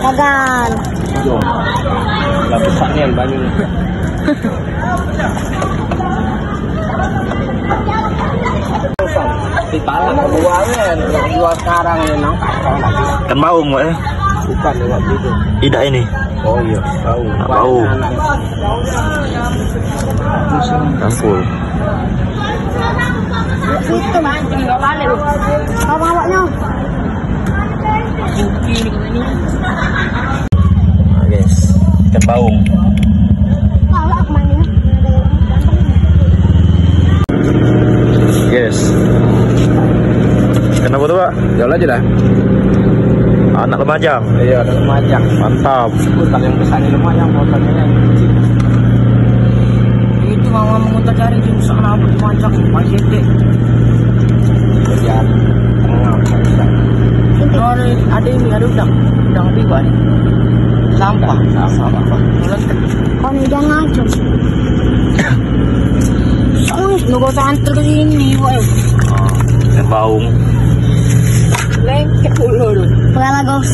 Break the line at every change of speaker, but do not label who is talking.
Gagal.
Yo. Lah besar ni banyak. Di Palang kedua kan, kedua sekarang memang
Kan baung Pak ya?
bukan lewat gitu.
Tidak ini.
Oh iya, tahu.
Tahu. Campur.
Itu mancing enggak balik lu. Kau bawanya.
Nah, guys, ikan baung.
Bawa ke mana?
Yes. Kenapa tuh Pak?
Jual aja dah.
Anak lumajang.
Iya, ada lumajang.
Mantap.
Bukan yang besarnya lumajang, motornya yang kecil. Itu mama mengutak cari di sana lumajang, masih gede. Kejar. Ada ini, ada udang ribuan. Sampah.
Kau ni jangan ngacau.
Nunggu santer ke sini, boy.
Ikan baung.
Lengket dulu.
Pegala gos.